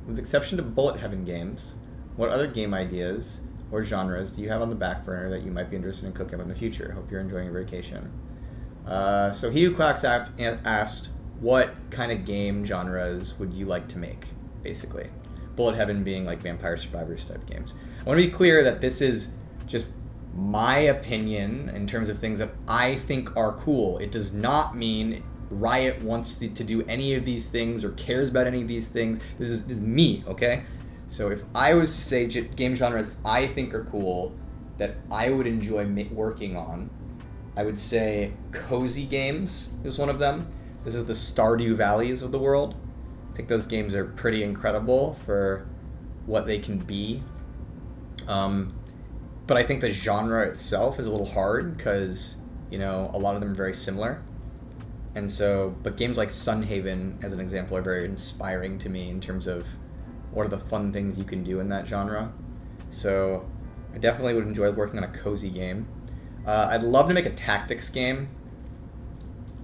with the exception to bullet heaven games, what other game ideas or genres do you have on the back burner that you might be interested in cooking up in the future? Hope you're enjoying your vacation. So He Who Quacks asked, what kind of game genres would you like to make, basically? Bullet heaven being like Vampire Survivors type games. I want to be clear that this is just my opinion in terms of things that I think are cool. It does not mean Riot wants to do any of these things or cares about any of these things. This is me, okay? So if I was to say game genres I think are cool that I would enjoy working on, I would say cozy games is one of them. This is the Stardew Valleys of the world. I think those games are pretty incredible for what they can be. But I think the genre itself is a little hard because, a lot of them are very similar. And so, but games like Sunhaven, as an example, are very inspiring to me in terms of what are the fun things you can do in that genre. So I definitely would enjoy working on a cozy game. I'd love to make a tactics game.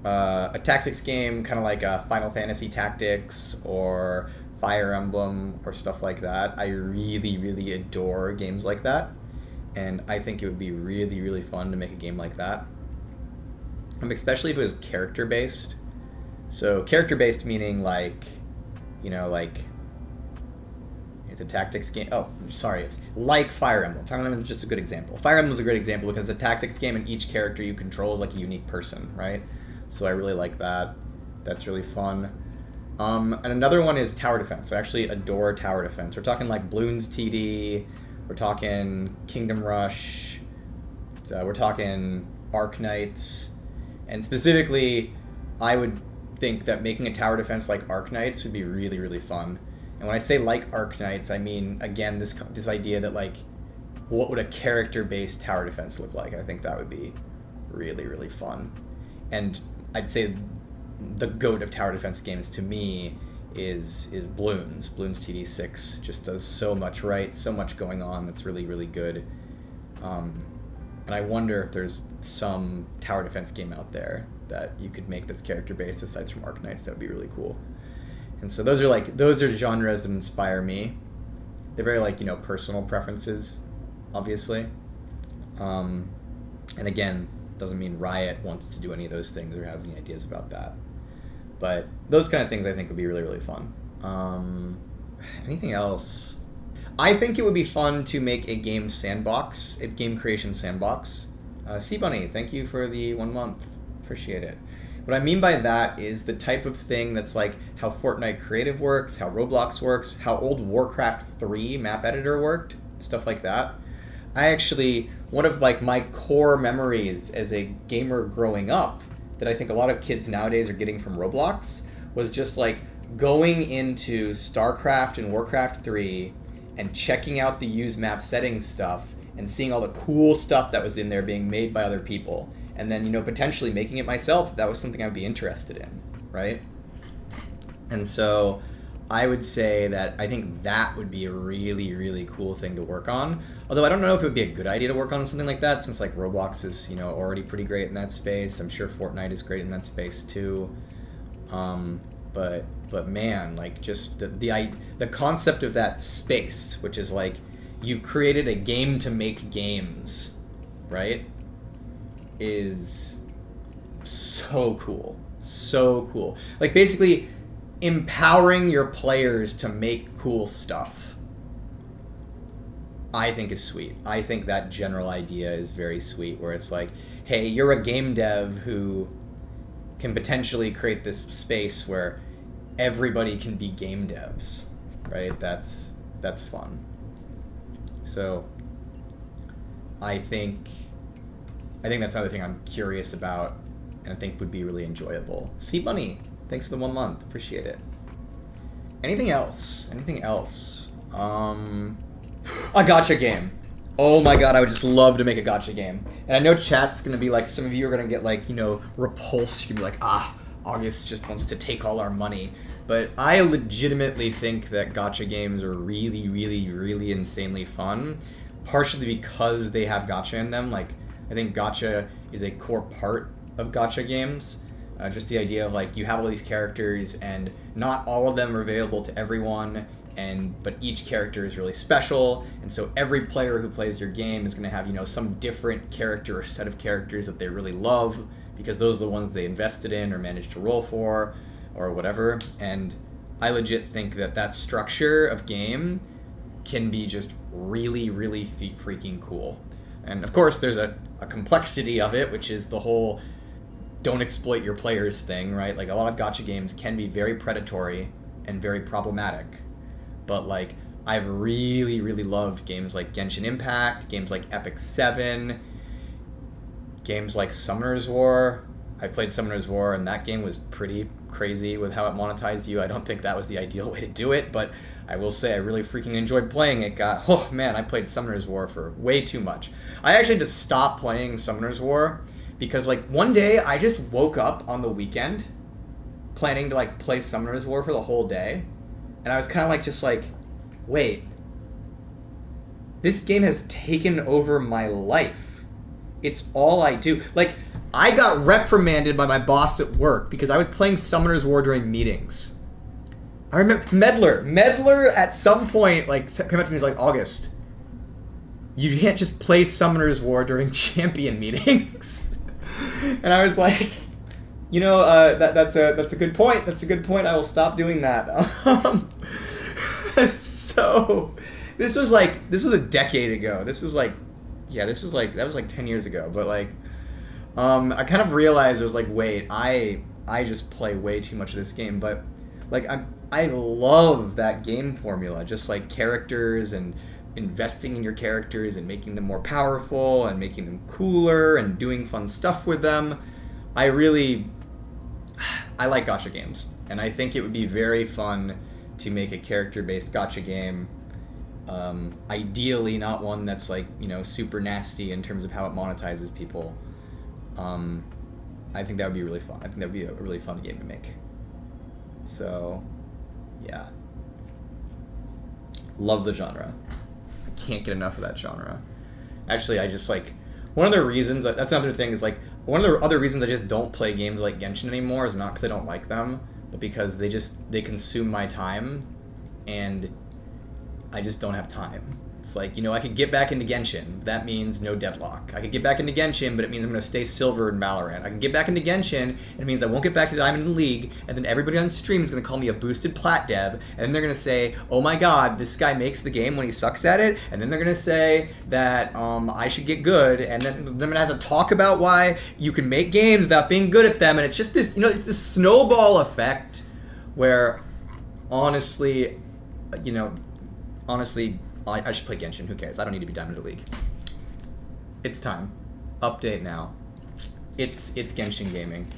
Kind of like Final Fantasy Tactics or Fire Emblem or stuff like that. I really, really adore games like that. And I think it would be really, really fun to make a game like that. Especially if it was character-based. So character-based meaning like it's a tactics game. Oh, sorry, it's like Fire Emblem. Fire Emblem is just a good example. Fire Emblem is a great example because it's a tactics game and each character you control is like a unique person, right? So I really like that. That's really fun. And another one is tower defense. I actually adore tower defense. We're talking like Bloons TD. We're talking Kingdom Rush. We're talking Arknights. And specifically, I would think that making a tower defense like Arknights would be really, really fun. And when I say like Arknights, I mean, again, this idea that, like, what would a character-based tower defense look like? I think that would be really, really fun. And I'd say the GOAT of tower defense games to me is Bloons. Bloons TD6 just does so much right, so much going on that's really, really good. And I wonder if there's some tower defense game out there that you could make that's character-based aside from Arknights. That would be really cool. And so those are genres that inspire me. They're very personal preferences, obviously. And again, doesn't mean Riot wants to do any of those things or has any ideas about that. But those kind of things I think would be really, really fun. Anything else? I think it would be fun to make a game sandbox, a game creation sandbox. Bunny, thank you for the 1 month. Appreciate it. What I mean by that is the type of thing that's like how Fortnite Creative works, how Roblox works, how old Warcraft 3 map editor worked, stuff like that. One of my core memories as a gamer growing up that I think a lot of kids nowadays are getting from Roblox was just going into StarCraft and Warcraft 3 and checking out the use map settings stuff and seeing all the cool stuff that was in there being made by other people. And then, potentially making it myself, that was something I'd be interested in, right? And so I would say that I think that would be a really, really cool thing to work on. Although I don't know if it would be a good idea to work on something like that since Roblox is, already pretty great in that space. I'm sure Fortnite is great in that space too. But man, just the concept of that space, which is you've created a game to make games, right? Is so cool. So cool. Basically empowering your players to make cool stuff, I think is sweet. I think that general idea is very sweet, where it's hey, you're a game dev who can potentially create this space where everybody can be game devs, right? That's fun. So I think that's another thing I'm curious about and I think would be really enjoyable. Bunny, thanks for the 1 month. Appreciate it. Anything else? A gacha game. Oh my god, I would just love to make a gacha game. And I know chat's going to be some of you are going to get repulsed. You're going to be August just wants to take all our money. But I legitimately think that gacha games are really, really, really insanely fun. Partially because they have gacha in them. I think gacha is a core part of gacha games. Just the idea of you have all these characters and not all of them are available to everyone, but each character is really special, and so every player who plays your game is going to have, you know, some different character or set of characters that they really love, because those are the ones they invested in or managed to roll for or whatever. And I legit think that structure of game can be just really, really freaking cool. And of course there's a complexity of it, which is the whole don't exploit your players thing, right? Like, a lot of gacha games can be very predatory and very problematic. But like, I've really, really loved games like Genshin Impact, games like Epic 7, games like Summoner's War. I played Summoner's War, and that game was pretty crazy with how it monetized you. I don't think that was the ideal way to do it, but I will say I really freaking enjoyed playing it. Oh man, I played Summoner's War for way too much. I actually had to stop playing Summoner's War because like one day I just woke up on the weekend planning to like play Summoner's War for the whole day, and I was kind of like, just like, wait, this game has taken over my life. It's all I do. Like, I got reprimanded by my boss at work because I was playing Summoner's War during meetings. I remember Medler at some point like came up to me and was like, August, you can't just play Summoner's War during champion meetings. And I was like, you know, that's a good point. That's a good point. I will stop doing that. So this was a decade ago. That was like 10 years ago. But like, I kind of realized, I was like, wait, I just play way too much of this game. But like, I love that game formula, just like characters and investing in your characters and making them more powerful and making them cooler and doing fun stuff with them. I like gacha games, and I think it would be very fun to make a character-based gacha game. Ideally not one that's like, you know, super nasty in terms of how it monetizes people. I think that would be really fun. I think that would be a really fun game to make. So, yeah. Love the genre. I can't get enough of that genre. Actually, I just like, one of the reasons, that's another thing, is like, one of the other reasons I just don't play games like Genshin anymore is not because I don't like them, but because they consume my time, and I just don't have time. It's like, you know, I could get back into Genshin. That means no deadlock. I could get back into Genshin, but it means I'm going to stay silver in Valorant. I can get back into Genshin, and it means I won't get back to Diamond in League, and then everybody on stream is going to call me a boosted plat dev, and then they're going to say, oh my god, this guy makes the game when he sucks at it, and then they're going to say that I should get good, and then I'm going to have to talk about why you can make games without being good at them, and it's just this, you know, it's this snowball effect where, honestly, I should play Genshin. Who cares? I don't need to be Diamond League. It's time. Update now. It's Genshin gaming.